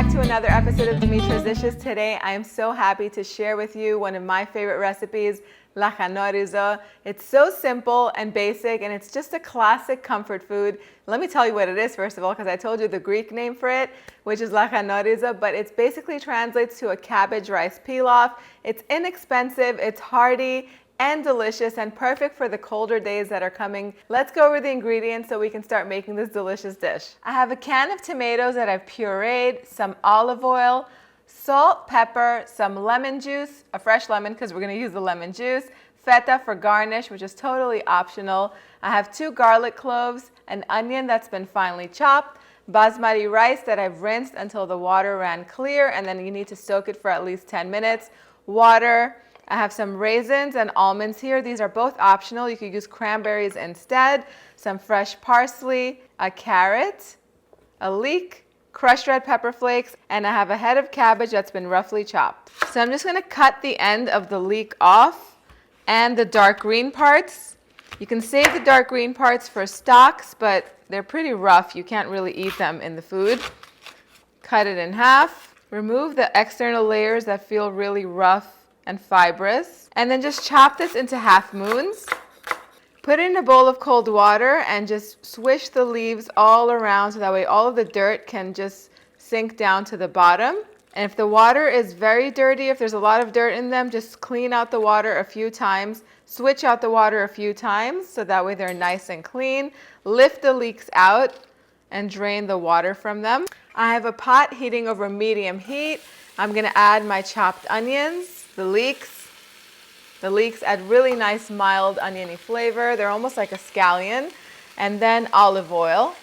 back to another episode of Dimitra's Dishes. Today I am so happy to share with you one of my favorite recipes, Lahanorizo. It's so simple and basic, and it's just a classic comfort food. Let me tell you what it is first of all, because I told you the Greek name for it, which is Lahanorizo, but it basically translates to a cabbage rice pilaf. It's inexpensive, it's hearty, and delicious, and perfect for the colder days that are coming. Let's go over the ingredients so we can start making this delicious dish. I have a can of tomatoes that I've pureed, some olive oil, salt, pepper, some lemon juice, a fresh lemon because we're going to use the lemon juice, feta for garnish, which is totally optional. I have 2 garlic cloves, an onion that's been finely chopped, basmati rice that I've rinsed until the water ran clear, and then you need to soak it for at least 10 minutes, water. I have some raisins and almonds here. These are both optional. You could use cranberries instead. Some fresh parsley, a carrot, a leek, crushed red pepper flakes, and I have a head of cabbage that's been roughly chopped. So I'm just going to cut the end of the leek off and the dark green parts. You can save the dark green parts for stalks, but they're pretty rough. You can't really eat them in the food. Cut it in half. Remove the external layers that feel really rough and fibrous, and then just chop this into half moons. Put it in a bowl of cold water and just swish the leaves all around so that way all of the dirt can just sink down to the bottom. And if the water is very dirty, if there's a lot of dirt in them, just clean out the water a few times, switch out the water a few times so that way they're nice and clean. Lift the leeks out and drain the water from them. I have a pot heating over medium heat. I'm going to add my chopped onions, the leeks. The leeks add really nice mild oniony flavor. They're almost like a scallion. And then olive oil.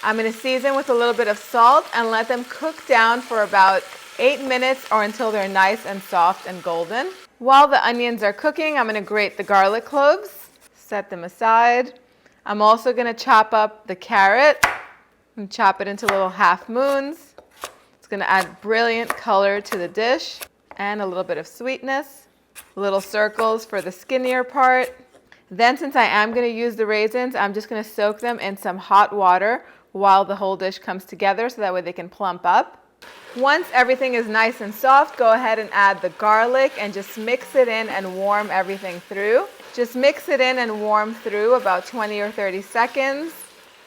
I'm going to season with a little bit of salt and let them cook down for about 8 minutes or until they're nice and soft and golden. While the onions are cooking, I'm going to grate the garlic cloves. Set them aside. I'm also going to chop up the carrot and chop it into little half moons. It's going to add brilliant color to the dish and a little bit of sweetness. Little circles for the skinnier part. Then since I am going to use the raisins, I'm just going to soak them in some hot water while the whole dish comes together so that way they can plump up. Once everything is nice and soft, go ahead and add the garlic and just mix it in and warm everything through. Just mix it in and warm through about 20 or 30 seconds.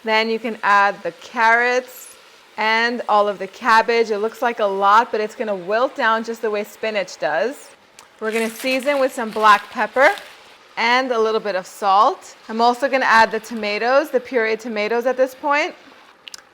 Then you can add the carrots and all of the cabbage. It looks like a lot, but it's going to wilt down just the way spinach does. We're going to season with some black pepper and a little bit of salt. I'm also going to add the tomatoes, the pureed tomatoes at this point.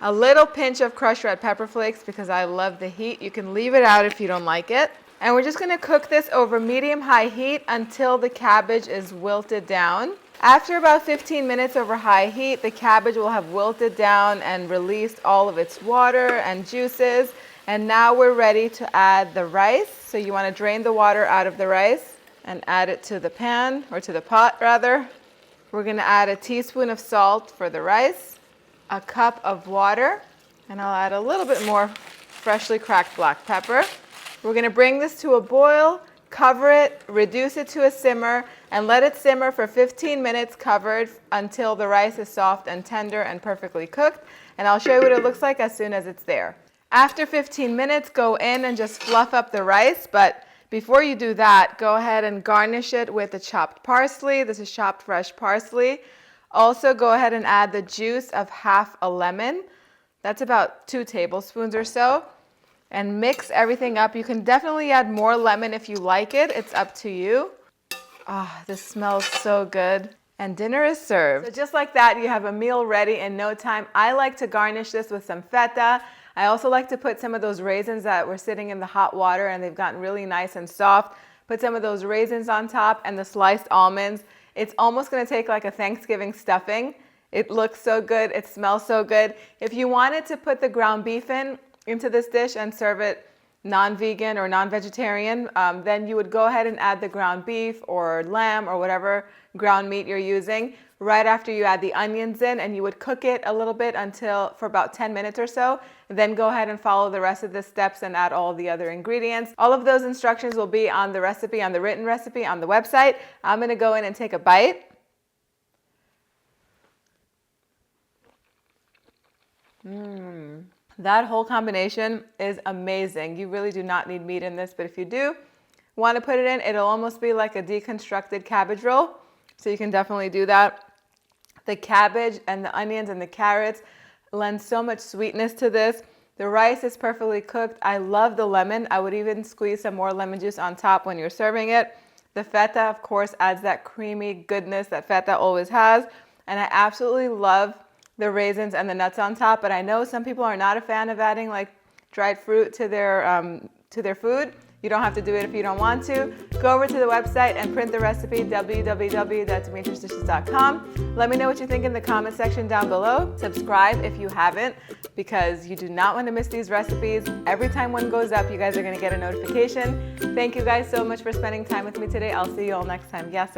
A little pinch of crushed red pepper flakes because I love the heat. You can leave it out if you don't like it. And we're just going to cook this over medium-high heat until the cabbage is wilted down. After about 15 minutes over high heat, the cabbage will have wilted down and released all of its water and juices. And now we're ready to add the rice. So you want to drain the water out of the rice and add it to the pan, or to the pot rather. We're going to add a teaspoon of salt for the rice, a cup of water, and I'll add a little bit more freshly cracked black pepper. We're going to bring this to a boil, cover it, reduce it to a simmer, and let it simmer for 15 minutes covered until the rice is soft and tender and perfectly cooked. And I'll show you what it looks like as soon as it's there. After 15 minutes, go in and just fluff up the rice. But before you do that, go ahead and garnish it with the chopped parsley. This is chopped fresh parsley. Also, go ahead and add the juice of half a lemon. That's about 2 tablespoons or so. And mix everything up. You can definitely add more lemon if you like it. It's up to you. Ah, this smells so good. And dinner is served. So just like that, you have a meal ready in no time. I like to garnish this with some feta. I also like to put some of those raisins that were sitting in the hot water and they've gotten really nice and soft. Put some of those raisins on top and the sliced almonds. It's almost going to take like a Thanksgiving stuffing. It looks so good. It smells so good. If you wanted to put the ground beef into this dish and serve it non-vegan or non-vegetarian, then you would go ahead and add the ground beef or lamb or whatever ground meat you're using right after you add the onions in, and you would cook it a little bit for about 10 minutes or so. Then go ahead and follow the rest of the steps and add all the other ingredients. All of those instructions will be on the recipe, on the written recipe on the website. I'm going to go in and take a bite. That whole combination is amazing. You really do not need meat in this, but if you do want to put it in, it'll almost be like a deconstructed cabbage roll. So you can definitely do that. The cabbage and the onions and the carrots lend so much sweetness to this. The rice is perfectly cooked. I love the lemon. I would even squeeze some more lemon juice on top when you're serving it. The feta, of course, adds that creamy goodness that feta always has. And I absolutely love the raisins and the nuts on top, but I know some people are not a fan of adding like dried fruit to their food. You don't have to do it if you don't want to. Go over to the website and print the recipe, www.demetricious.com. Let me know what you think in the comment section down below. Subscribe if you haven't, because you do not want to miss these recipes. Every time one goes up, you guys are going to get a notification. Thank you guys so much for spending time with me today. I'll see you all next time. Yes,